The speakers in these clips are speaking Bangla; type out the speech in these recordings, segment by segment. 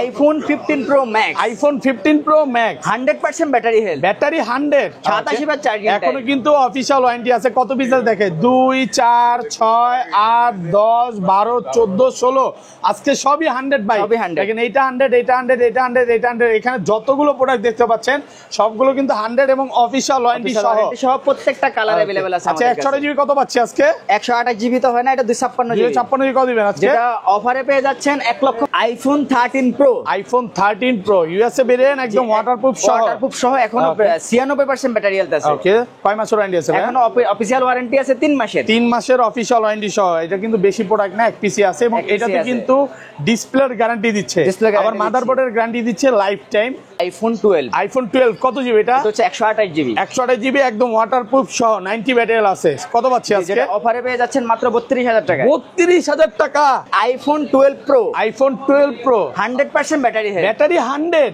iPhone 15 Pro Max, iPhone 15 Pro Max 100% battery health, battery 100, 87 বার চার্জিং টাইম। এখনো কিন্তু অফিশিয়াল ওয়ারেন্টি আছে। কত পিস আছে দেখে, 2 4 6 8 10 12 14 16, আজকে সবই 100 ভাই। সবই 100 দেখেন এইটা 100, এটা 100, এটা 100, এটা 100, এখানে যতগুলো প্রোডাক্ট দেখতে পাচ্ছেন সবগুলো কিন্তু 100 এবং অফিশিয়াল ওয়ারেন্টি সহ প্রত্যেকটা কালার अवेलेबल আছে। আচ্ছা 128 জিবি কত পাচ্ছি আজকে? 128 জিবি তো হয় না, এটা 256 জিবি। 256 জিবি কত দিবেন আজকে? যেটা অফারে পেয়ে যাচ্ছেন 1 লক্ষ। iPhone 13 Pro, iPhone 13 Pro USA variant, একদম ওয়াটারপ্রুফ সহ। ওয়াটারপ্রুফ সহ এখনো 96% ব্যাটারি হেলথ আছে। ওকে, কয় মাসের ওয়ারেন্টি আছে? এখনো অফিশিয়াল ওয়ারেন্টি আছে 3 মাসের। 3 মাসের অফিশিয়াল ওয়ারেন্টি সহ। এটা কিন্তু বেশি প্রোডাক্ট না, এক পিসি আছে এবং এটাতে কিন্তু ডিসপ্লের গ্যারান্টি দিচ্ছে, আবার মাদারবোর্ডের গ্যারান্টি দিচ্ছে লাইফ টাইম। iPhone 12 কত জিবি এটা? হচ্ছে 128 জিবি। 128 জিবি একদম ওয়াটারপ্রুফ সহ, 90 ব্যাটারি আছে। কত পাচ্ছি আজকে? যেটা অফারে পেয়ে যাচ্ছেন মাত্র 32000 টাকা। 32000 টাকা। iPhone 12 Pro, iPhone 12 Pro 100% battery health, battery 100,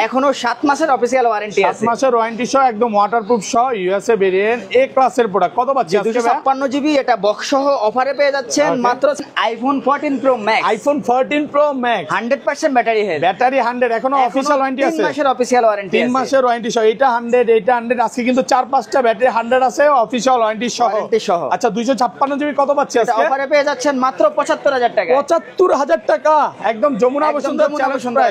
এখনো 7 মাসের অফিশিয়াল ওয়ারেন্টি আছে। 7 মাসের ওয়ারেন্টি সহ, একদম ওয়াটারপ্রুফ সহ, ইউএসএ ভেরিয়েন্ট, এ ক্লাসের প্রোডাক্ট। কত পাচ্ছি আজকে? 256 জিবি, এটা বক্স সহ অফারে পেয়ে যাচ্ছেন মাত্র iPhone 14 Pro Max, iPhone 14 Pro Max 100% battery health, battery 100, এখনো অফিশিয়াল ওয়ারেন্টি আছে। 3 মাসের অফিশিয়াল ওয়ারেন্টি আছে। 3 মাসের ওয়ারেন্টি সহ, এটা 100, এটা 100, আজকে কিন্তু 4-5টা ব্যাটারি 100 আছে অফিশিয়াল ওয়ারেন্টি সহ। আচ্ছা 256 জিবি কত পাচ্ছি আজকে? অফারে পেয়ে যাচ্ছেন মাত্র 75000 টাকা। 75000 টাকা, একদম Jamuna Bashundhara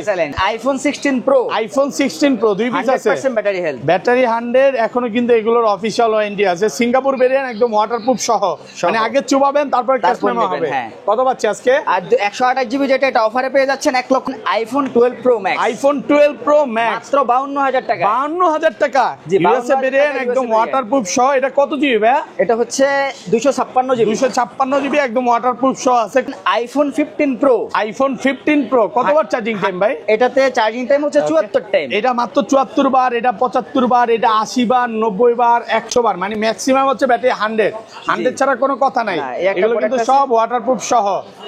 challenge price. iPhone 16 Pro, iPhone 16 Pro 2 piece আছে, 100% ব্যাটারি হেলথ, ব্যাটারি 100, এখনো কিন্তু এগুলোর অফিশিয়াল ওয়ারেন্টি আছে। সিঙ্গাপুর ভেরিয়েন্ট, একদম ওয়াটারপ্রুফ সহ, মানে আগে চুবাবেন তারপর ক্যাশ মেমো হবে। কত পাচ্ছি আজকে? আর 128 জিবি যেটা, এটা অফারে পেয়ে যাচ্ছেন 1 লক্ষ। iPhone 12 Pro Max, iPhone 12 Pro Max মাত্র 52000 টাকা। 52000 টাকা, ইউএসএ ভেরিয়েন্ট, একদম ওয়াটারপ্রুফ সহ। এটা কত জিবি ভাই? এটা হচ্ছে 256 জিবি। 256 জিবি একদম ওয়াটারপ্রুফ সহ আছে। iPhone 15 Pro, iPhone 15 Pro কতবার চার্জিং টাইম ভাই? এটাতে চার্জিং টাইম হচ্ছে 74 টাইম। এটা মাত্র 74 বার, এটা 75 বার, এটা 80 বার, 90 বার, 100 বার, মানে ম্যাক্সিমাম হচ্ছে ব্যাটারি 100 ছাড়া কোনো কথা নাই। এগুলো কিন্তু সব ওয়াটারপ্রুফ সহ।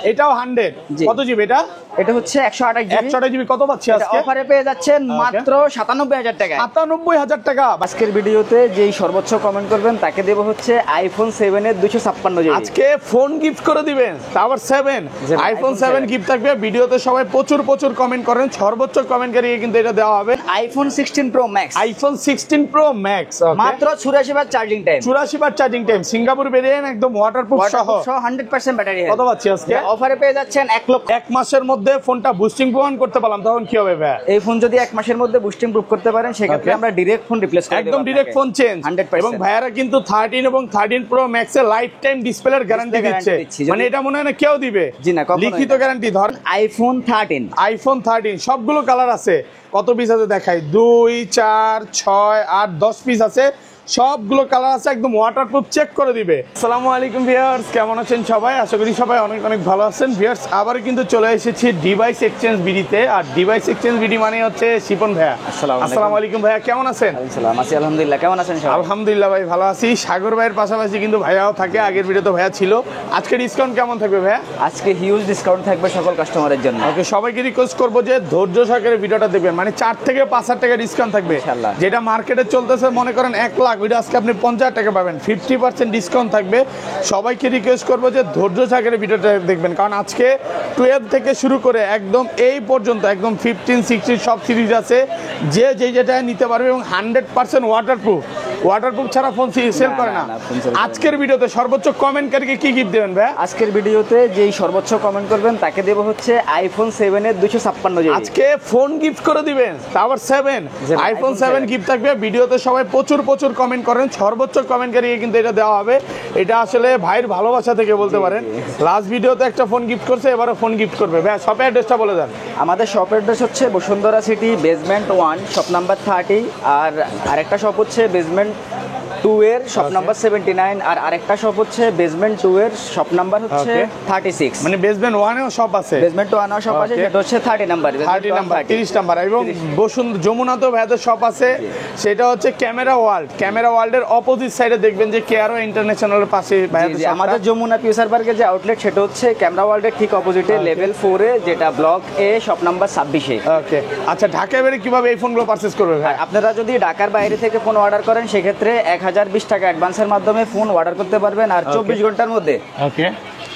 এটাও 100। কত জিবি এটা? এটা হচ্ছে 128 জিবি। 128 জিবি কত পাচ্ছি আজকে? অফারে পেয়ে যাচ্ছেন মাত্র 97000 টাকা। 97000 টাকা। আজকের ভিডিওতে যেই সর্বোচ্চ কমেন্ট করবেন তাকে দেব হচ্ছে iPhone 7 এর 256 জিবি। আজকে ফোন গিফট করে দিবেন, আবার 7 iPhone 7 গিফট থাকবে। ভিডিওতে সবাই প্রচুর কমেন্ট করেন, সর্বোচ্চ কমেন্টকারীকে কিন্তু এটা দেওয়া হবে। iPhone 16 Pro Max, iPhone 16 Pro Max মাত্র 84 বার চার্জিং টাইম। 84 বার চার্জিং টাইম, সিঙ্গাপুর ভেরিয়েন্ট, একদম ওয়াটারপ্রুফ সহ, 100% ব্যাটারি হেলথ। কত পাচ্ছি আজকে? অফারে পেয়ে যাচ্ছেন 1 লক্ষ। 1 মাসের মধ্যে ফোনটা বুস্টিং প্রমাণ করতে পারলাম, তখন কি হবে ভাই? এই ফোন যদি 1 মাসের মধ্যে বুস্টিং প্রুফ করতে পারেন, সেক্ষেত্রে আমরা ডাইরেক্ট ফোন রিপ্লেস করে দেব, একদম ডাইরেক্ট ফোন চেঞ্জ। এবং ভাইয়ারা কিন্তু 13 এবং 13 Pro Max এর লাইফ টাইম ডিসপ্লের গ্যারান্টি দিচ্ছে, মানে এটা মনে হয় না কেউ দিবে। জি না, লিখিত গ্যারান্টি। ধর iPhone 13 সবগুলো কালার আছে। কত পিস আছে দেখাই, 2 4 6 8 10 পিস আছে, সবগুলো কালার আছে, একদম ওয়াটারপ্রুফ, চেক করে দিবে। আসসালামু আলাইকুম ভিউয়ার্স, কেমন আছেন সবাই? আশা করি সবাই অনেক ভালো আছেন। ভিউয়ার্স, আবার কিন্তু চলে এসেছি ডিভাইস এক্সচেঞ্জ বিডিতে। আর ডিভাইস এক্সচেঞ্জ বিডি মানে হচ্ছে শিপন ভাইয়া। আসসালামু আলাইকুম ভাইয়া, কেমন আছেন? আলহামদুলিল্লাহ, কেমন আছেন সবাই? আলহামদুলিল্লাহ ভাই, ভালো আছি। সাগর ভাইয়ের পাশাপাশি কিন্তু ভাইয়াও থাকে, আগের ভিডিওতে ভাইয়া ছিল। আজকে ডিসকাউন্ট কেমন থাকবে ভাইয়া? আজকে হিউজ ডিসকাউন্ট থাকবে সকল কাস্টমারের জন্য। ওকে, সবাইকে রিকোয়েস্ট করবো যে ধৈর্য সহকারে ভিডিওটা দেখবেন, মানে 4 থেকে 5000 টাকা ডিসকাউন্ট থাকবে। যেটা মার্কেটে চলতেছে মনে করেন 1 লাখ, ওইটা আজকে আপনি 50 টাকা পাবেন, 50% ডিসকাউন্ট থাকবে। সবাইকে রিকোয়েস্ট করবো যে ধৈর্য সহকারে ভিডিওটা দেখবেন, কারণ আজকে 12 থেকে শুরু করে একদম এই পর্যন্ত একদম 15 16 সব সিরিজ আছে, যে যেটা নিতে পারবে এবং 100% ওয়াটারপ্রুফ ছাড়া ফোন সেল করে না। আজকের ভিডিওতে সর্বোচ্চ কমেন্টকারীকে কি গিফট দেবেন ভাই? আজকের ভিডিওতে যেই সর্বোচ্চ কমেন্ট করবেন তাকে দেব হচ্ছে iPhone 7 এর 256 জিবি। আজকে ফোন গিফট করে দিবেন, আবার 7 iPhone 7 গিফট থাকবে। ভিডিওতে সবাই প্রচুর কমেন্ট করেন, সর্বোচ্চ কমেন্টকারীকে কিন্তু এটা দেওয়া হবে। এটা আসলে ভাইয়ের ভালোবাসা থেকে বলতে পারেন। লাস্ট ভিডিওতে একটা ফোন গিফট করছে, এবারও ফোন গিফট করবে। ভাই শপের অ্যাড্রেসটা বলে দেন। আমাদের শপের অ্যাড্রেস হচ্ছে Bashundhara city, basement 1, shop number 30। আর আরেকটা শপ হচ্ছে বেসমেন্ট 2 এর শপ নাম্বার 79। আর আরেকটা শপ হচ্ছে বেসমেন্ট 2 এর শপ নাম্বার হচ্ছে 36। মানে বেসমেন্ট 1 এও শপ আছে, বেসমেন্ট 1 এও শপ আছে, যেটা হচ্ছে 30 নাম্বার, 30 নাম্বার। এবং বসুন্ধরা যমুনাতেও ভাইদের শপ আছে, সেটা হচ্ছে ক্যামেরা ওয়ার্ল্ডের অপোজিট সাইডে দেখবেন যে কেয়ারো ইন্টারন্যাশনালের পাশে আমাদের যমুনা ফিউচার পার্কের যে আউটলেট, সেটা হচ্ছে ক্যামেরা ওয়ার্ল্ডের ঠিক অপোজিটে লেভেল 4 এ, যেটা ব্লক এ, শপ নাম্বার 26 এ। ওকে, আচ্ছা ঢাকায় বেরে কিভাবে এই ফোনগুলো পারচেজ করবে ভাই? আপনারা যদি ঢাকার বাইরে থেকে ফোন অর্ডার করেন, সেক্ষেত্রে 1020 টাকা অ্যাডভান্সের মাধ্যমে ফোন অর্ডার করতে পারবেন। আর 24 ঘন্টার মধ্যে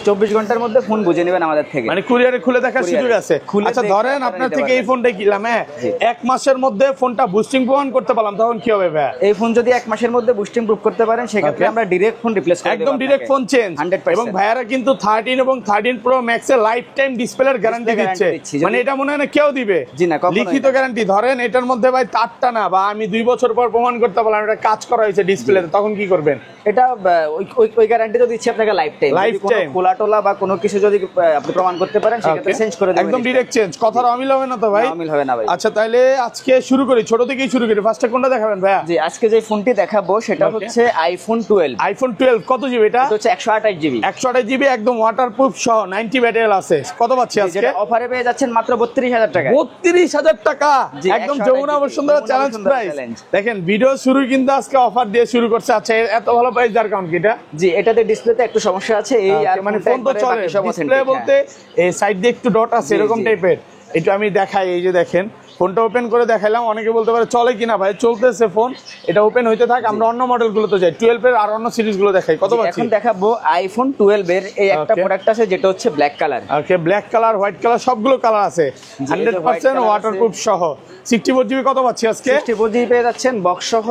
24 ঘন্টার মধ্যে ফোন বুঝে নেবেন আমাদের থেকে। মানে কুরিয়ারে খুলে দেখার সুযোগ আছে। আচ্ছা ধরেন আপনার থেকে এই ফোনটা কিনলাম, হ্যাঁ, 1 মাসের মধ্যে ফোনটা বুস্টিং প্রমাণ করতে পারলাম, তখন কি হবে ভাই? এই ফোন যদি 1 মাসের মধ্যে বুস্টিং প্রুফ করতে পারেন সেক্ষেত্রে আমরা ডাইরেক্ট ফোন রিপ্লেস করে দেব, একদম ডাইরেক্ট ফোন চেঞ্জ। 100%। এবং ভাইয়ারা কিন্তু 13 এবং 13 প্রো ম্যাক্স এর লাইফ টাইম ডিসপ্লের গ্যারান্টি দিচ্ছে। মানে এটা মনে হয় না কেউ দিবে? জি না, লিখিত গ্যারান্টি। ধরেন এটার মধ্যে ভাই তারটা না, বা আমি 2 বছর পর প্রমাণ করতে পারলাম এটা কাজ করা হয়েছে ডিসপ্লেতে, তখন কি করবেন? এটা ওই গ্যারান্টি তো দিচ্ছে আপনাকে লাইফ টাইম। খোলা টোলা বা কোনো কিছু যদি আপনি প্রমাণ করতে পারেন সেক্ষেত্রে চেঞ্জ করে দেবেন, একদম ডাইরেক্ট চেঞ্জ। কথার অমিল হবে না তো ভাই? অমিল হবে না ভাই। আচ্ছা তাহলে আজকে শুরু করি, ছোট থেকেই শুরু করি। ফার্স্টে কোনটা দেখাবেন ভাইয়া? জি, আজকে যে ফোনটি দেখাবো সেটা হচ্ছে আইফোন 12। আইফোন 12 কত জিবি এটা? এটা হচ্ছে 128 জিবি। 128 জিবি একদম ওয়াটারপ্রুফ সহ 90 ব্যাটারি আছে। কত পাচ্ছি আজকে? যেটা অফারে পেয়ে যাচ্ছেন মাত্র 32000 টাকা। 32000 টাকা একদম যমুনা বসুন্ধরা চ্যালেঞ্জ প্রাইস। দেখেন ভিডিও শুরু কিন্তু আজকে অফার দিয়ে শুরু করছে। আচ্ছা এত ভালো প্রাইস যার কারণ কি এটা? জি, এটাতে ডিসপ্লেতে একটু সমস্যা আছে, এই আর মানে ফোন তো চলে, ডিসপ্লে বলতে এই সাইড দিয়ে একটু ডট আছে এরকম টাইপের। এটা আমি দেখাই, এই যে দেখেন ফোনটা ওপেন করে দেখাইলাম। অনেকে বলতে পারে চলে কিনা ভাই, চলতেছে ফোন, এটা ওপেন হইতে থাক। আমরা অন্য মডেলগুলোতে যাই, 12 এর আর অন্য সিরিজগুলো দেখাই। কত পাচ্ছি? এখন দেখাবো আইফোন 12 এর এই একটা প্রোডাক্ট আছে যেটা হচ্ছে ব্ল্যাক কালার। ওকে, ব্ল্যাক কালার, হোয়াইট কালার, সবগুলো কালার আছে 100% ওয়াটারপ্রুফ সহ। 64 জিবি কত পাচ্ছি আজকে? 64 জিবি পেয়ে যাচ্ছেন বক্স সহ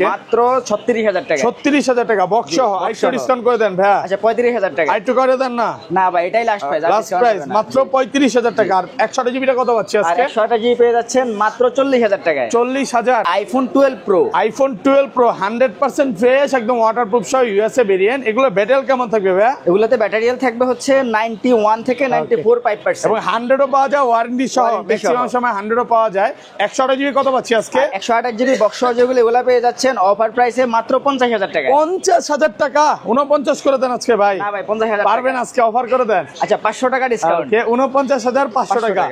মাত্র 36000 টাকা। 36000 টাকা বক্স সহ। আইটো ডিসকাউন্ট করে দেন ভাই। আচ্ছা 35000 টাকা আইটো করে দেন না? না ভাই, এটাই লাস্ট প্রাইস, লাস্ট প্রাইস মাত্র 35000 টাকা। আর 128 জিবিটা কত পাচ্ছি আজকে? 128 জিবি পেয়ে যাচ্ছেন মাত্র 40000 টাকায়। 40000 iPhone 12 pro. IPhone 12 pro 100% fresh একদম ওয়াটারপ্রুফ সহ ইউএসএ ভেরিয়েন্ট। এগুলো ব্যাটারি কেমন থাকবে ভাই? এগুলোতে ব্যাটারি হেলথ থাকবে হচ্ছে 91 থেকে 94.5%, এবং 100ও পাওয়া যায় ওয়ারেন্টি সহ। ম্যাক্সিমাম সময় 100ও পাওয়া যায়। 128 জিবি কত পাচ্ছি আজকে? 128 জিবি বক্স সহ যেগুলো এগুলো পেয়ে যাচ্ছেন অফার প্রাইসে মাত্র 50000 টাকা। 50000 টাকা 49 করে দেন আজকে ভাই। না ভাই 50000 পারবেন আজকে অফার করে দেন। আচ্ছা 500 টাকা ডিসকাউন্ট। ওকে 49500 টাকা।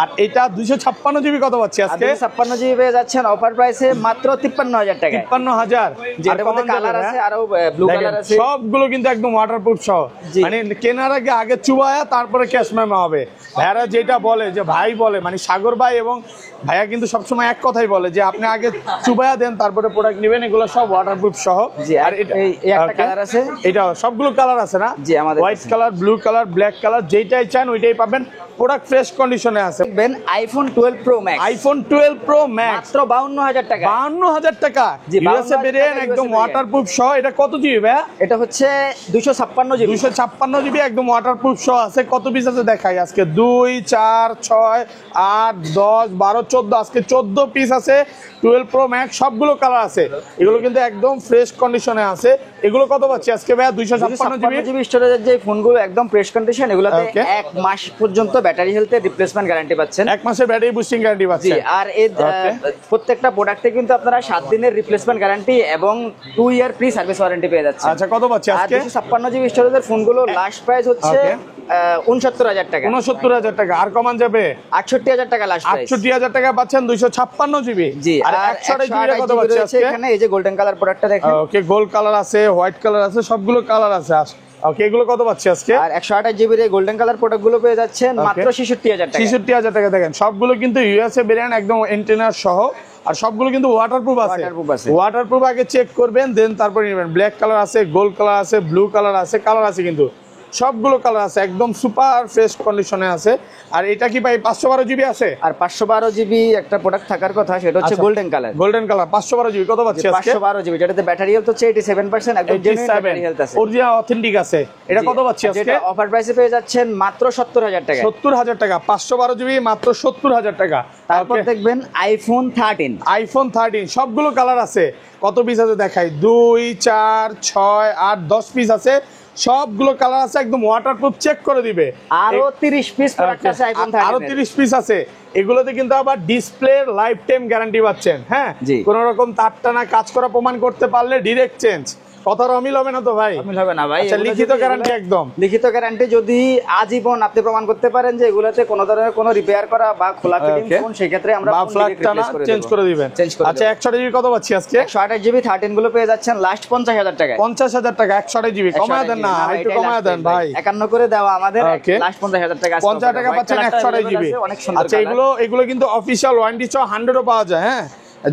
আর এটা 256 জিবি কত পাচ্ছি আজকে? 256 জিবি পেয়ে যাচ্ছেন অফার প্রাইসে মাত্র 53000 টাকা। 53000। যেটার মধ্যে কালার আছে, আরো ব্লু কালার আছে, সবগুলো কিন্তু একদম ওয়াটারপ্রুফ সহ। মানে কেনার আগে চুবায়া তারপরে ক্যাশ মেমো হবে। ভাইরা যেটা বলে যে ভাই বলে, মানে সাগর ভাই এবং ভাইয়া কিন্তু সবসময় এক কথাই বলে যে আপনি আগে চুবায়া দেন তারপরে প্রোডাক্ট নেবেন। এগুলো সব ওয়াটারপ্রুফ সহ। আর এই একটা কালার আছে, এটা সবগুলো কালার আছে না? জি, আমাদের white colour, blue colour, black colour, যেটাই চান ওইটাই পাবেন। প্রোডাক্ট ফ্রেশ কন্ডিশনে আছে। IPhone 12 pro max. IPhone 12 pro max মাত্র 52000 টাকা। 52000 টাকা ইউএসএ ভেরিয়েন্ট একদম ওয়াটারপ্রুফ সহ। এটা কত জিবি ভাই? এটা হচ্ছে 256 জিবি। 256 জিবি একদম ওয়াটারপ্রুফ সহ আছে। কত পিস আছে দেখাই আজকে? 2 4 6 8 10 12 14, আজকে 14 পিস আছে 12 প্রো ম্যাক্স। সবগুলো কালার আছে। এগুলো কিন্তু একদম ফ্রেশ কন্ডিশনে আছে। এগুলো কত পাচ্ছি আজকে ভাই? 256 জিবি স্টোরেজের যে ফোনগুলো একদম ফ্রেশ কন্ডিশন, এগুলোতে 1 মাস পর্যন্ত ব্যাটারি হেলথের রিপ্লেসমেন্ট গ্যারান্টি পাচ্ছেন। 1 মাসের ব্যাটারি বুস্টিং গ্যারান্টি পাচ্ছেন। আর এই প্রত্যেকটা প্রোডাক্টে কিন্তু আপনারা 7 দিনের রিপ্লেসমেন্ট গ্যারান্টি এবং 2 ইয়ার ফ্রি সার্ভিস ওয়ারেন্টি পেয়ে যাচ্ছেন। আচ্ছা কত পাচ্ছি আজকে? 256 জিবি স্টোরেজের ফোনগুলো লাস্ট প্রাইস হচ্ছে 69000 টাকা। 69000 টাকা। আর কমান যাবে? 68000 টাকা লাস্ট প্রাইস। 68000 টাকা পাচ্ছেন 256 জিবি। জি, আর 128 জিবি কত পাচ্ছি আজকে? এখানে এই যে গোল্ডেন কালার প্রোডাক্টটা দেখেন। ওকে, গোল্ড কালার আছে, হোয়াইট কালার আছে, সবগুলো কালার আছে। ওকে, এগুলো কত পাচ্ছি আজকে? আর 128 জিবির এই গোল্ডেন কালার প্রোডাক্টগুলো পেয়ে যাচ্ছেন মাত্র 66000 টাকা। 66000 টাকা। দেখেন সবগুলো কিন্তু ইউএসএ ভেরিয়েন্ট একদম এন্টেনার সহ। আর সবগুলো কিন্তু ওয়াটারপ্রুফ আছে। ওয়াটারপ্রুফ আগে চেক করবেন, দেন তারপরে নেবেন। ব্ল্যাক কালার আছে, গোল্ড কালার আছে, ব্লু কালার আছে, কালার আছে কিন্তু সবগুলো কালার আছে। একদম সুপার ফ্রেশ কন্ডিশনে আছে। আর এটা কি ভাই 512 জিবি আছে? আর 512 জিবি একটা প্রোডাক্ট থাকার কথা, সেটা হচ্ছে golden colour. Golden colour 512 GB কত পাচ্ছি আজকে? 512 জিবি, যেটাতে ব্যাটারি হেলথ হচ্ছে 87%, একদম জেনুইন ব্যাটারি হেলথ আছে, অরিজিনাল অথেন্টিক আছে। এটা কত পাচ্ছি আজকে? যেটা অফার প্রাইসে পেয়ে যাচ্ছেন মাত্র 70000 টাকা। 70000 টাকা। 512 জিবি মাত্র 70000 টাকা। তারপর দেখবেন আইফোন 13। আইফোন 13 সবগুলো কালার আছে। কত পিস আছে দেখাই? 2 4 6 8 10 পিস আছে। সবগুলো কালার আছে, একদম ওয়াটারপ্রুফ চেক করে দিবে। আরো 30 পিস প্রোডাক্ট আছে আইফোন 13 আরো 30 পিস আছে। এগুলোতে কিন্তু আবার ডিসপ্লের লাইফ টাইম গ্যারান্টি পাচ্ছেন। হ্যাঁ, কোন রকম তার টানা কাজ করা প্রমাণ করতে পারলে ডিরেক্ট চেঞ্জ। কথার অমিল হবে না তো ভাই? অমিল হবে না ভাই। আচ্ছা, লিখিত গ্যারান্টি একদম। লিখিত গ্যারান্টি যদি আজীবন আপনি প্রমাণ করতে পারেন যে এগুলাতে কোনো ধরনের কোনো রিপেয়ার করা বা খোলা ফিটিং ফোন, সেই ক্ষেত্রে আমরা চেঞ্জ করে দিবেন। আচ্ছা 128 জিবি কত পাচ্ছি আজকে? 128 জিবি 13 গুলো পেয়ে যাচ্ছেন লাস্ট 50000 টাকা। 50000 টাকা 128 জিবি। কমায় দেন না, একটু কমায় দেন ভাই। 51 করে দেওয়া আমাদের লাস্ট 50000 টাকা। 50 টাকা পাচ্ছেন 128 জিবি। আচ্ছা এগুলো কিন্তু অফিশিয়াল ওয়ারেন্টি সহ 100ও পাওয়া যায়। হ্যাঁ,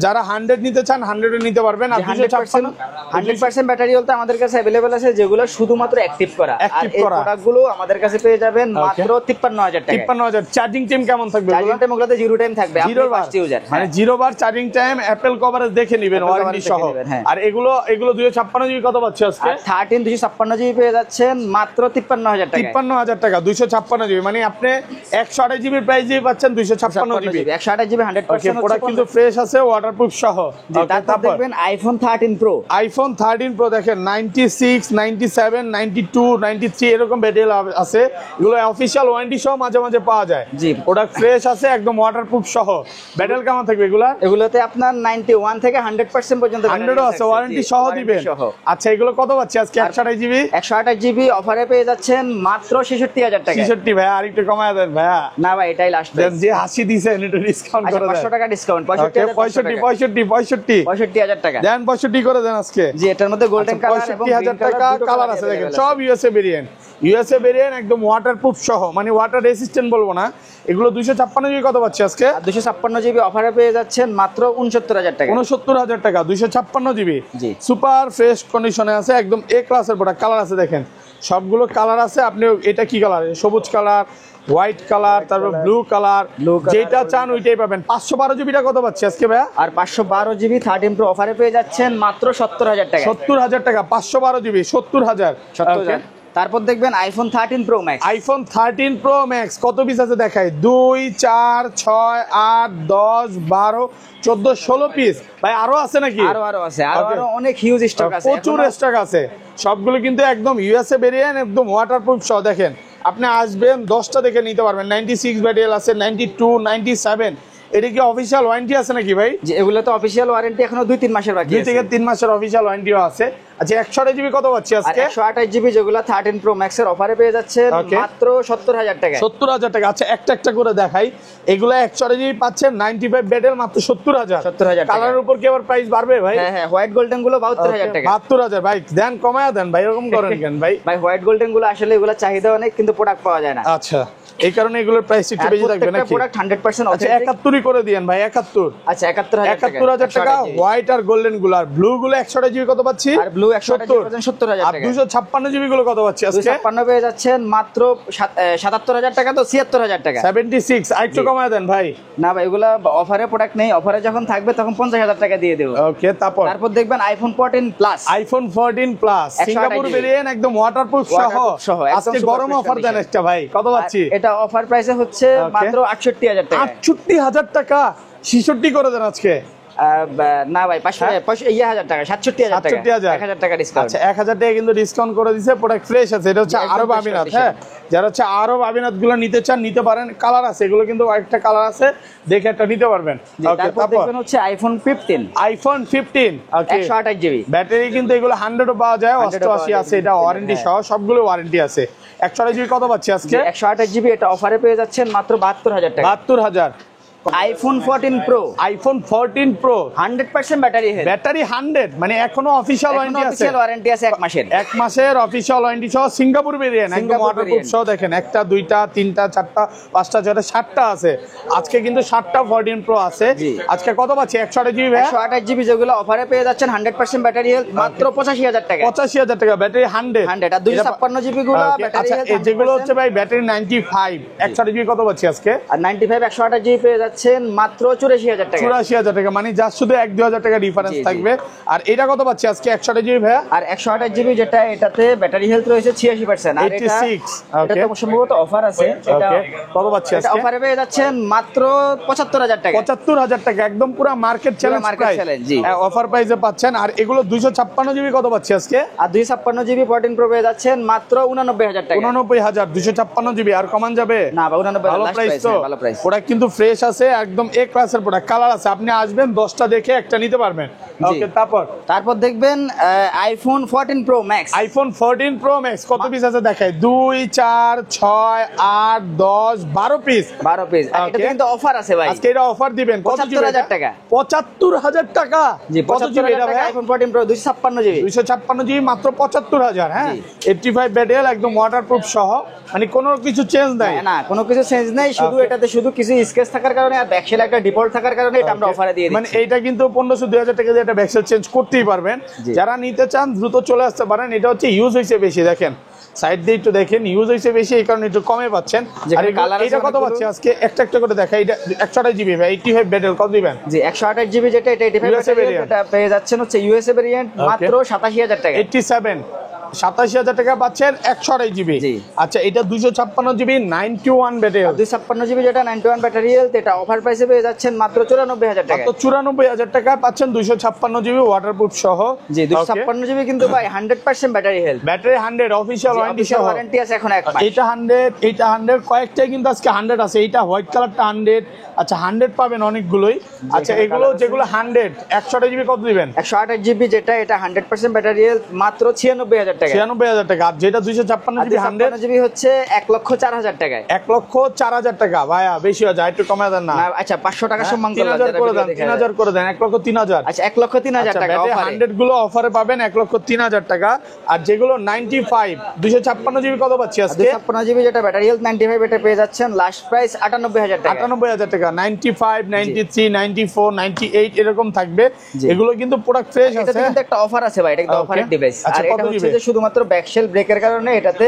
যারা 100 নিতে চান 100 এ নিতে পারবেন। আর 100% ব্যাটারি বলতে আমাদের কাছে अवेलेबल আছে যেগুলো শুধুমাত্র অ্যাক্টিভ করা, আর এই প্রোডাক্টগুলো আমাদের কাছে পেয়ে যাবেন মাত্র 53000 টাকা। 53000। চার্জিং টাইম কেমন থাকবে? চার্জিং টাইম ওগুলোতে 0 টাইম থাকবে, আপনি ফার্স্ট ইউজার, মানে 0 বার চার্জিং টাইম, অ্যাপল কভারেজ দেখে নেবেন ওয়ারেন্টি সহ। আর এগুলো 256 জিবি কত পাচ্ছি আজকে? 13 256 জিবি পেয়ে যাচ্ছেন মাত্র 53000 টাকা। 53000 টাকা 256 জিবি, মানে আপনি 128 জিবির প্রাইস দিয়ে পাচ্ছেন 256 জিবি। 128 জিবি 100% প্রোডাক্ট কিন্তু ফ্রেশ আছে, ওয়াটারপ্রুফ সহ। তারপর দেখবেন আইফোন 13 প্রো। আইফোন 13 প্রো দেখেন 96, 97, 92, 93 এরকম ব্যাটারি আছে। এগুলো অফিশিয়াল ওয়ারেন্টি সহ মাঝে মাঝে পাওয়া যায়। জি, প্রোডাক্ট ফ্রেশ আছে, একদম ওয়াটারপ্রুফ সহ। ব্যাটারি কেমন থাকবে এগুলোতে আপনার 91 থেকে 100% পর্যন্ত 100 আছে, ওয়ারেন্টি সহ দিবেন। আচ্ছা, এগুলো কত পাচ্ছি আজকে? 128 জিবি। 128 জিবি অফারে পেয়ে যাচ্ছেন মাত্র 66000 টাকা। 66 ভাই, আরেকটু কমায় দেন ভাইয়া। না ভাই, এটাই লাস্ট দেন, যে 80 দিছেন একটু ডিসকাউন্ট করে দেন। 500 টাকা ডিসকাউন্ট, 65000 টাকা দেন, 65 করে দেন আজকে। জি, এটার মধ্যে গোল্ডেন কালার এবং 65000 টাকা কালার আছে দেখেন, সব ইউএসএ ভেরিয়েন্ট একদম ওয়াটারপ্রুফ সহ, মানে ওয়াটার রেসিস্ট্যান্ট বলবো না। এগুলো 256 জিবি কত পাচ্ছি আজকে? 256 জিবি অফারে পেয়ে যাচ্ছেন মাত্র 69000 টাকা। 69000 টাকা 256 জিবি। সুপার ফ্রেশ কন্ডিশনে আছে, একদম এ ক্লাসের প্রোডাক্ট। কালার আছে দেখেন, সবগুলো কালার আছে। আপনি এটা কি কালার? সবুজ কালার, হোয়াইট কালার, তারপর ব্লু কালার, যেটা চান ওইটাই পাবেন। 512 জিবিটা কত পাচ্ছি আজকে ভাইয়া? আর 512 জিবি 13 প্রো অফারে পেয়ে যাচ্ছেন মাত্র 70000 টাকা। 70000 টাকা 512 জিবি 70000। তারপর দেখবেন iPhone 13 pro max. IPhone 13 pro max কত পিস আছে দেখায়? 2, 4, 6, 8, 10, 12, 14, 16 পিস। ভাই আরো আছে নাকি? আরো আছে, আরো অনেক হিউজ স্টক আছে, প্রচুর স্টক আছে। সবগুলো কিন্তু একদম ইউএসএ ভেরিয়েন্ট, একদম ওয়াটারপ্রুফ সহ। দেখেন, আপনি আসবেন 10টা দেখে নিতে পারবেন। 96 ব্যাটারি আছে, 92, 97। এটা কি অফিশিয়াল ওয়ারেন্টি আছে নাকি ভাই? যে এগুলো তো অফিশিয়াল ওয়ারেন্টি এখনো 2-3 মাসের বাকি আছে। 2 থেকে 3 মাসের অফিশিয়াল ওয়ারেন্টিও আছে। আচ্ছা, 128 জিবি কত পাচ্ছি আজকে? 128 জিবি যেগুলো 13 প্রো ম্যাক্স এর অফারে পেয়ে যাচ্ছে মাত্র 70000 টাকা। 70000 টাকা। আচ্ছা, একটা করে দেখাই। এগুলো 128 জিবি পাচ্ছেন 95 ব্যাটারি মাত্র 70000। 70000 টাকা। কালারের উপর কি আবার প্রাইস বাড়বে ভাই? হ্যাঁ, হোয়াইট গোল্ডেন গুলো 72000 টাকা। 72000 ভাই, দেন কমায়া দেন ভাই, এরকম করেন কেন ভাই? ভাই হোয়াইট গোল্ডেন গুলো আসলে এগুলো চাহিদা অনেক, কিন্তু প্রোডাক্ট পাওয়া যায় না। আচ্ছা, এই কারণে এগুলোর প্রাইস একটু বেশি থাকবে নাকি? প্রোডাক্ট 100% আচ্ছা, 71 করে দিয়েন ভাই, 71। আচ্ছা, 71000 টাকা। হোয়াইট আর গোল্ডেন গুলো, আর ব্লু গুলো 128 জিবি কত পাচ্ছি? আর ব্লু 128 70000 টাকা। 256 জিবি গুলো কত পাচ্ছি আজকে? 256 পেয়ে যাচ্ছেন মাত্র 77000 টাকা, তো 76000 টাকা। 76 আরেকটু কমায় দেন ভাই। না ভাই, এগুলো অফারে প্রোডাক্ট নেই, অফারে যখন থাকবে তখন 50000 টাকা দিয়ে দেব। ওকে, তারপর দেখবেন iPhone 14 plus. IPhone 14 plus Singapore variant, একদম ওয়াটারপ্রুফ সহ। আজকে গরম অফার দেন একটা ভাই, কত পাচ্ছি? এটা অফার প্রাইসে হচ্ছে মাত্র 68000 টাকা। 68000 টাকা 66 করে দেন আজকে। না ভাই, 500,000 টাকা, 67000 টাকা, 1000 টাকা ডিসকাউন্ট। আচ্ছা, 1000 টাকা কিন্তু ডিসকাউন্ট করে দিয়েছে। প্রোডাক্ট ফ্রেশ আছে। এটা হচ্ছে আরব আমিরাত। হ্যাঁ, যারা হচ্ছে আরব আমিরাত গুলো নিতে চান নিতে পারেন। কালার আছে, এগুলো কিন্তু একটা কালার আছে, দেখে একটা নিতে পারবেন। ওকে, তারপর হচ্ছে আইফোন 15। আইফোন 15 ওকে, 128 জিবি ব্যাটারি কিন্তু এগুলো 100 পাওয়া যায়, 88 আছে। এটা ওয়ারেন্টি সহ, সবগুলো ওয়ারেন্টি আছে। 128 জিবি কত পাচ্ছি আজকে? 128 জিবি এটা অফারে পেয়ে যাচ্ছেন মাত্র 72000 টাকা। 72000। IPhone 14 pro. IPhone 14 pro 100% battery health. Battery 100, মানে এখনো অফিশিয়াল ওয়ারেন্টি আছে। অফিশিয়াল ওয়ারেন্টি আছে 1 মাসের। 1 মাসের অফিশিয়াল ওয়ারেন্টি সহ, সিঙ্গাপুর ভেরিয়েন্ট, একদম ওয়াটারপ্রুফ সহ। দেখেন, 1টা 2টা 3টা 4টা 5টা 6টা 7টা আছে। আজকে কিন্তু 7টা 14 প্রো আছে। আজকে কত পাচ্ছি? 128 জিবি ভাই। 128 জিবি যেগুলো অফারে পেয়ে যাচ্ছেন 100% ব্যাটারি হেলথ মাত্র 85000 টাকা। 85000 টাকা ব্যাটারি 100। আর 256 জিবি গুলো ব্যাটারি হেলথ। আচ্ছা, যেগুলো হচ্ছে ভাই ব্যাটারি 95, 128 জিবি কত পাচ্ছি আজকে? আর 95 128 জিবি পেয়ে যাচ্ছেন মাত্র 84000 টাকা। 84000 টাকা, মানে যা শুধু 1-2000 টাকা ডিফারেন্স থাকবে। আর এটা কত পাচ্ছি আজকে? 128 জিবি ভাই। আর 128 জিবি যেটা, এটাতে ব্যাটারি হেলথ রয়েছে 86%। আর এটা 86 এটা তো সম্ভবত অফার আছে। এটা কত পাচ্ছি আজকে? অফারে পেয়ে যাচ্ছেন মাত্র 75000 টাকা। 75000 টাকা, একদম পুরো মার্কেট চ্যালেঞ্জ প্রাইস। জি, অফার প্রাইসে পাচ্ছেন। আর এগুলো 256 জিবি কত পাচ্ছি আজকে? আর 256 জিবি 14 প্রো পেয়ে যাচ্ছেন মাত্র 89000 টাকা। 89000 256 জিবি। আর কমান যাবে না? 89 ভালো প্রাইস তো। প্রোডাক্ট কিন্তু ফ্রেশ আছে, একদম এ ক্লাসের প্রোডাক্ট। কালার আছে, আপনি আসবেন 10টা দেখে একটা নিতে পারবেন। ওকে, তারপর দেখবেন iPhone 14 pro max. IPhone 14 pro max কত পিস আছে দেখায়? 2, 4, 6, 8, 10, 12 পিস। 12 পিস। এটা কিন্তু অফার আছে ভাই। আজকে এটা অফার দিবেন কত? 75000 টাকা। 75000 টাকা। জি, 75000 টাকা আইফোন 14 প্রো 256 জিবি। 256 জিবি মাত্র 75000। হ্যাঁ, 85 ব্যাটারি, একদম ওয়াটারপ্রুফ সহ, মানে কোনো কিছু চেঞ্জ নাই। না, কোনো কিছু চেঞ্জ নাই, শুধু এটাতে শুধু কিছু স্কেচ থাকার কারণে কারণে আর ব্যাকসেল একটা ডিফল্ট থাকার কারণে এটা আমরা অফারে দিয়ে দিচ্ছি। মানে এইটা কিন্তু 1500-2000 টাকা দিয়ে একটা ব্যাকসেল চেঞ্জ করতেই পারবেন। যারা নিতে চান দ্রুত চলে আসতে পারেন। এটা হচ্ছে ইউজ হয়েছে বেশি, দেখেন সাইড দিয়ে একটু দেখেন, ইউজ হয়েছে বেশি, এই কারণে একটু কমে পাচ্ছেন। আর এটা কত পাচ্ছি আজকে একটা একটা করে দেখা। এটা 128 জিবি ভাই, 85 ব্যাটারি কত দিবেন? জি 128 জিবি যেটা, এটা 85 ব্যাটারি, এটা পেয়ে যাচ্ছেন হচ্ছে ইউএসএ ভেরিয়েন্ট মাত্র 87000 টাকা। 87,000 টাকা পাচ্ছেন 128 জিবি। আচ্ছা এটা 256 জিবি 91 ব্যাটারি, 256 জিবি যেটা 91 ব্যাটারি হেলথ, এটা অফার প্রাইসে পেয়ে যাচ্ছেন মাত্র 94000 টাকা। তো 94000 টাকা পাচ্ছেন 256 জিবি ওয়াটারপ্রুফ সহ। জি 256 জিবি কিন্তু ভাই 100% battery health, battery 100 official warranty আছে এখন এক মাস। এটা 100 কয়েকটাই কিন্তু আজকে 100 আছে। এইটা হোয়াইট কালারটা 100, আচ্ছা 100 পাবেন অনেকগুলোই। আচ্ছা এগুলো যেগুলো 100 128 জিবি কত দিবেন? 128 জিবি যেটা, এটা 100% ব্যাটারি হেলথ মাত্র 96000 টাকা। 96000 টাকা। আর যেটা 256 জিবি 100 জিবি হচ্ছে 1,04,000 টাকায়। 1,04,000 টাকা ভাইয়া, বেশি হয়ে যায়, একটু কমায় দেন না। আচ্ছা 500 টাকা সম্মান করলাম, 3000 করে দেন, 3000 করে দেন, 1,03,000। আচ্ছা 1,03,000 টাকা অফারে। 100 গুলো অফারে পাবেন 1,03,000 টাকা। আর যেগুলো 95 256 জিবি কত পাচ্ছি আজকে? 256 জিবি যেটা ব্যাটারি হেলথ 95, এটা পেয়ে যাচ্ছেন লাস্ট প্রাইস 98000 টাকা। 98000 টাকা। 95 93 94 98 এরকম থাকবে। এগুলো কিন্তু প্রোডাক্ট ফ্রেশ আছে। এটা কিন্তু একটা অফার আছে ভাই, এটা কিন্তু অফারের ডিভাইস। আচ্ছা আর এটা হচ্ছে যে শুধুমাত্র ব্যাকশেল ব্রেকের কারণে এটাতে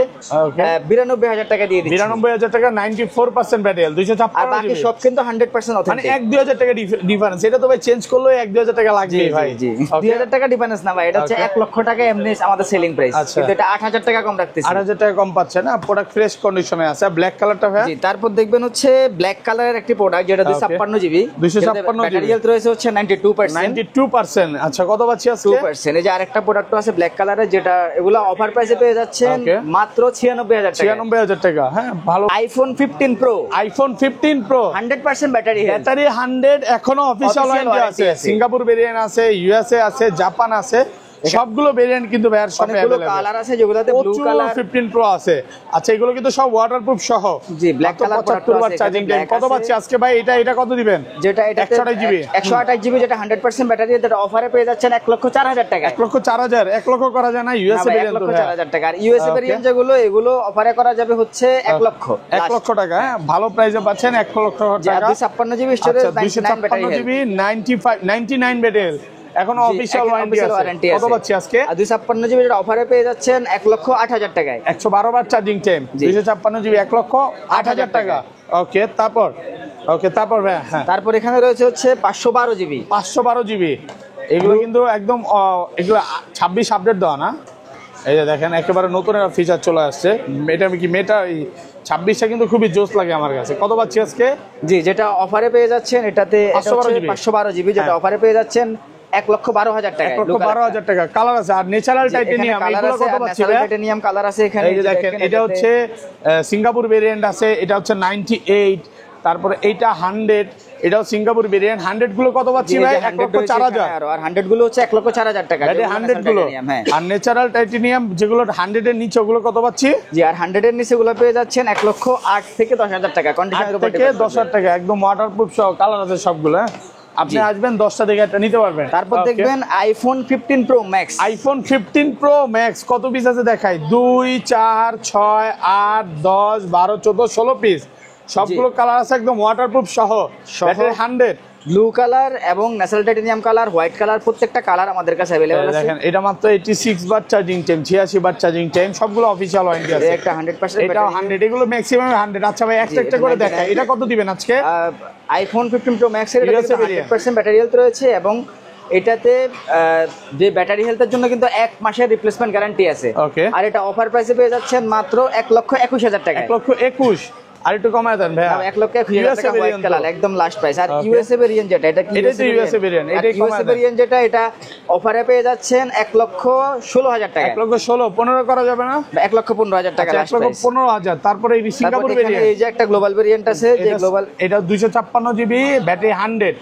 92000 টাকা দিয়ে দিচ্ছি। 92000 টাকা 94% ব্যাটারি 256 আর বাকি সব কিন্তু 100% অথেন্টিক। মানে 1-2000 টাকা ডিফারেন্স। এটা তো ভাই চেঞ্জ করলে 1-2000 টাকা লাগবে ভাই। জি 2000 টাকা ডিফারেন্স না ভাই, এটা হচ্ছে 1 লক্ষ টাকা এমনি আমাদের সেলিং প্রাইস, কিন্তু এটা 8000 টাকা কম রাখতেছি। 8000 টাকা কম পাচ্ছে না, প্রোডাক্ট ফ্রেশ কন্ডিশনে আছে। ব্ল্যাক কালারটা ভাই। জি তারপর দেখবেন হচ্ছে ব্ল্যাক কালারের একটি প্রোডাক্ট যেটা 256 জিবি, 256 ব্যাটারি হেলথ রয়েছে হচ্ছে 92%। আচ্ছা কত পাচ্ছি আজকে? 2%। এই যে আরেকটা প্রোডাক্ট আছে ব্ল্যাক কালারের, যেটা এগুলো অফার প্রাইসে পেয়ে যাচ্ছেন মাত্র 96000 টাকা। 96000 টাকা। হ্যাঁ ভালো। IPhone 15 pro, iPhone 15 pro 100% battery health, battery 100 এখনো অফিশিয়াল ওয়ারেন্টি আছে। সিঙ্গাপুর ভেরিয়েন্ট আছে, ইউএসএ আছে, জাপান আছে, সবগুলো ভেরিয়েন্ট কিন্তু ভাইয়ার শপে अवेलेबल। কালার আছে যেগুলোতে ব্লু কালার 15 প্রো আছে। আচ্ছা এগুলো কিন্তু সব ওয়াটারপ্রুফ সহ। জি black colour 75 watt charging time কত পাচ্ছি আজকে ভাই? এটা কত দিবেন? যেটা এটা 128 জিবি 128 জিবি যেটা 100% ব্যাটারি, যেটা অফারে পেয়ে যাচ্ছেন 1,04,000 টাকা। 1,04,000 1 লক্ষ করা যায় না ইউএসএ ভেরিয়েন্ট তো 1,04,000 টাকা। আর ইউএসএ ভেরিয়েন্ট যেগুলো, এগুলো অফারে করা যাবে হচ্ছে 1 লক্ষ 1 লক্ষ টাকা। হ্যাঁ ভালো প্রাইসে পাচ্ছেন 1 লক্ষ টাকা। 256 GB storage, 99 battery 256 GB 99 battery এখনো অফিশিয়াল ওয়ারেন্টি আছে। কত পাচ্ছি আজকে? 256 জিবি যেটা অফারে পেয়ে যাচ্ছেন 1,08,000 টাকায়। 112 বার চার্জিং টাইম 256 জিবি 1,08,000 টাকা। ওকে তারপর ভাই। হ্যাঁ তারপর এখানে রয়েছে হচ্ছে 512 জিবি। 512 জিবি এগুলো কিন্তু একদম এগুলো 26 আপডেট দেওয়া না। এই যে দেখেন একেবারে নতুন একটা ফিচার চলে আসছে। এটা কি মেটা 26টা কিন্তু খুবই জোস লাগে আমার কাছে। কত পাচ্ছি আজকে? জি যেটা অফারে পেয়ে যাচ্ছেন এটাতে 512 জিবি যেটা অফারে পেয়ে যাচ্ছেন 1,12,000 টাকা। 1,12,000 টাকা। কালার আছে আর ন্যাচারাল টাইটেনিয়াম এগুলো কত পাচ্ছি? টাইটেনিয়াম কালার আছে এখানে। এই যে দেখেন এটা হচ্ছে সিঙ্গাপুর ভেরিয়েন্ট আছে, এটা হচ্ছে 98, তারপরে এইটা 100, এটাও সিঙ্গাপুর ভেরিয়েন্ট। 100 গুলো কত পাচ্ছি ভাই? 1,04,000। আর 100 গুলো হচ্ছে 1,04,000 টাকা। এটা 100 গুলো। আর ন্যাচারাল টাইটেনিয়াম যেগুলো 100 এর নিচে ওগুলো কত পাচ্ছি? জি আর 100 এর নিচে গুলো পেয়ে যাচ্ছেন 1,08,000 থেকে 10,000 টাকা। কন্ডিশনের উপর থেকে 10,000 টাকা একদম ওয়াটারপ্রুফ সহ কালার আছে সবগুলো। আপনি আসবেন 10টা দেখে একটা নিতে পারবেন। তারপর দেখবেন iPhone 15 pro max. IPhone 15 pro max কত পিস আছে দেখাই? 2 4 6 8 10 12 14 16 পিস। সবগুলো কালার আছে একদম ওয়াটারপ্রুফ সহ। ব্যাটারি 100, ব্লু কালার এবং natural titanium colour, white colour, প্রত্যেকটা কালার আমাদের কাছে अवेलेबल আছে। দেখেন এটা মাত্র 86 বার চার্জিং টাইম, 86 বার চার্জিং টাইম, সবগুলো অফিশিয়াল ওয়ারেন্টি আছে। একটা 100% এটাও 100, এগুলো ম্যাক্সিমাম 100। আচ্ছা ভাই একটা করে দেখাই, এটা কত দিবেন আজকে? আইফোন 15 প্রো ম্যাক্স এর 100% ব্যাটারি হেলথ রয়েছে এবং এটাতে যে ব্যাটারি হেলথের জন্য কিন্তু 1 মাসের রিপ্লেসমেন্ট গ্যারান্টি আছে। আর এটা অফার প্রাইসে পেয়ে যাচ্ছেন মাত্র 1,21,000 টাকা। 1,21,000 আর একটু কমায় দেন ভাই। 1,21,000 টাকা হোয়াইট কালার একদম লাস্ট প্রাইস। আর ইউএসএ ভেরিয়েন্ট যেটা, এটা কি ইউএসএ ভেরিয়েন্ট? এটাই ইউএসএ ভেরিয়েন্ট যেটা, এটা অফারে পেয়ে যাচ্ছেন 1,16,000 টাকা। 1,16,000 15 করা যাবে না? 1,15,000 টাকা লাস্ট প্রাইস। 1,15,000। তারপরে এই সিঙ্গাপুর ভেরিয়েন্ট, এই যে একটা গ্লোবাল ভেরিয়েন্ট আছে, যে গ্লোবাল, এটা 256 জিবি ব্যাটারি 100।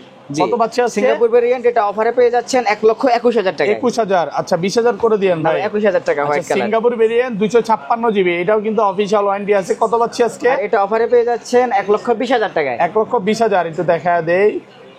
কত পাচ্ছি আজকে? সিঙ্গাপুর ভেরিয়েন্ট এটা অফারে পেয়ে যাচ্ছেন 1,21,000 টাকা। 21,000। আচ্ছা 20,000 করে দিয়েন ভাই। 21,000 টাকা white colour. Singapore variant 256 GB, এটাও কিন্তু অফিশিয়াল ওয়ারেন্টি আছে। কত পাচ্ছি আজকে? এটা অফারে পেয়ে যাচ্ছেন 1,20,000 টাকা। 1,20,000 একটু দেখা দেই।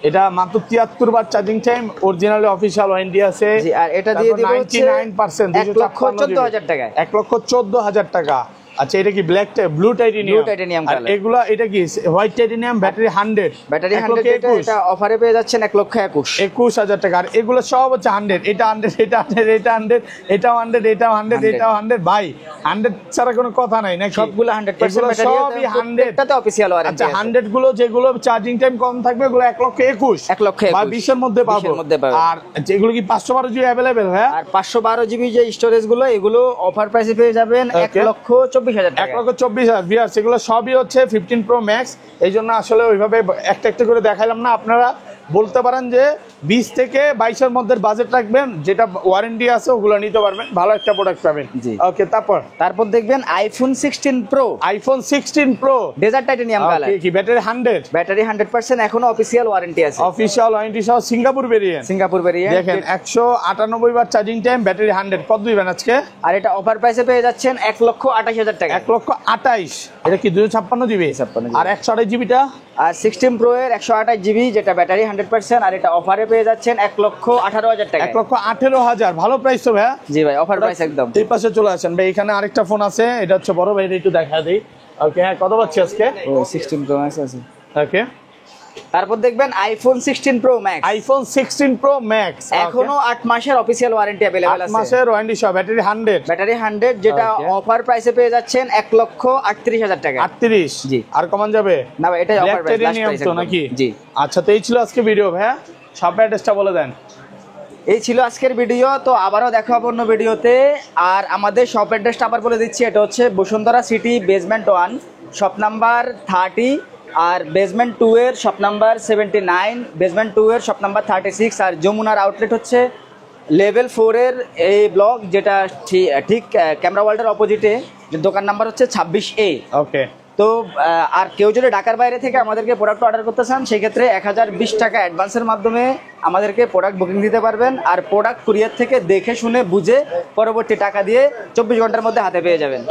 এটা মাত্র 73 বার charging time, originally official warranty আছে। জি আর এটা দিয়ে দিব হচ্ছে 99% 1,14,000 টাকা। 1,14,000 টাকা। আচ্ছা এটা কি black blue titanium? Blue titanium আর color। এগুলা এটা কি হোয়াইট টাইটেনিয়াম ব্যাটারি 100? ব্যাটারি 100 এটা অফারে পেয়ে যাচ্ছেন 1,21,000 21,000 টাকা। আর এগুলো সব হচ্ছে 100, এটা 100, এটা 100, এটা 100, এটাও 100, এটাও 100, এটাও 100। ভাই 100 ছাড়া কোনো কথা নাই নাকি? সবগুলো 100% এগুলো ব্যাটারি সবই 100। এটাতে অফিশিয়াল ওয়ারেন্টি আচ্ছা আছে। 100 গুলো যেগুলো চার্জিং টাইম কম থাকবে ওগুলো 1,21,000 1,21,000 বা 20 এর মধ্যে 20 এর মধ্যে পাবো। আর যেগুলো কি 512 জিবি अवेलेबल হ্যাঁ? আর 512 জিবি যে স্টোরেজ গুলো এগুলো অফার প্রাইসে পেয়ে যাবেন Okay। 1,24,000 টাকা। 1,24,000 ভিউয়ার্স, এগুলো সবই হচ্ছে 15 প্রো ম্যাক্স। এই জন্য আসলে ওইভাবে একটা একটা করে দেখাইলাম না। আপনারা বলতে পারেন যে 20 থেকে 22 এর মধ্যে বাজেট রাখবেন, যেটা ওয়ারেন্টি আছে ওগুলো নিতে পারবেন, ভালো একটা প্রোডাক্ট পাবেন। জি। ওকে, তারপর দেখবেন iPhone 16 pro iPhone 16 pro dessert titanium colour, কি ব্যাটারি 100, ব্যাটারি 100% এখনো অফিশিয়াল ওয়ারেন্টি আছে। অফিশিয়াল ওয়ারেন্টি সহ সিঙ্গাপুর ভেরিয়েন্ট। সিঙ্গাপুর ভেরিয়েন্ট দেখেন 198 বার চার্জিং টাইম, ব্যাটারি 100। কত দিবেন আজকে? আর এটা অফার প্রাইসে পেয়ে যাচ্ছেন 1,28,000 টাকা। 1,28,000। এটা কি 256 জিবি? 256 GB আর 128 জিবিটা আর 16 প্রো এর 128 জিবি যেটা ব্যাটারি 100%, আর এটা অফারে পেয়ে যাচ্ছেন 1,18,000 টাকা। 1,18,000। ভালো প্রাইস তো ভাই। জি ভাই, অফার প্রাইস একদম। এই পাশে চলে আসেন ভাই, এখানে আরেকটা ফোন আছে, এটা হচ্ছে বড় ভাই, এটা একটু দেখা দিই। ওকে, হ্যাঁ কত পাচ্ছি আজকে? ও 16 প্রো ম্যাক্স আছে। ওকে, তারপর দেখবেন iPhone 16 pro max, iPhone 16 pro max এখনো 8 মাসের অফিশিয়াল ওয়ারেন্টি अवेलेबल 8 আছে। মাসের ওয়ারেন্টি সহ, ব্যাটারি 100, ব্যাটারি 100 যেটা Okay। অফার প্রাইসে পেয়ে যাচ্ছেন 1,38,000 টাকা। 38। জি। আর কমান যাবে? না ভাই, এটাই Black offer price, last Titanium price তো নাকি? জি। আচ্ছা, তো এই ছিল আজকে ভিডিও ভাইয়া, সব অ্যাড্রেসটা বলে দেন। এই ছিল আজকের ভিডিও, তো আবারও দেখা হবে অন্য ভিডিওতে। আর আমাদের শপ অ্যাড্রেসটা আবার বলে দিচ্ছি, এটা হচ্ছে Bashundhara city basement 1 shop number 30, আর বেসমেন্ট 2 এর শপ নাম্বার 79, বেসমেন্ট 2 এর শপ নাম্বার 36, আর যমুনার আউটলেট হচ্ছে লেভেল 4 এর এই ব্লক, যেটা ঠিক ক্যামেরা ওয়ার্ল্ডের অপোজিটে, দোকান নাম্বার হচ্ছে 26A। ওকে, তো আর কেউ যদি ঢাকার বাইরে থেকে আমাদেরকে প্রোডাক্ট অর্ডার করতে চান, সেক্ষেত্রে 1,020 টাকা অ্যাডভান্সের মাধ্যমে আমাদেরকে প্রোডাক্ট বুকিং দিতে পারবেন। আর প্রোডাক্ট কুরিয়ার থেকে দেখে শুনে বুঝে পরবর্তী টাকা দিয়ে 24 ঘন্টার মধ্যে হাতে পেয়ে যাবেন।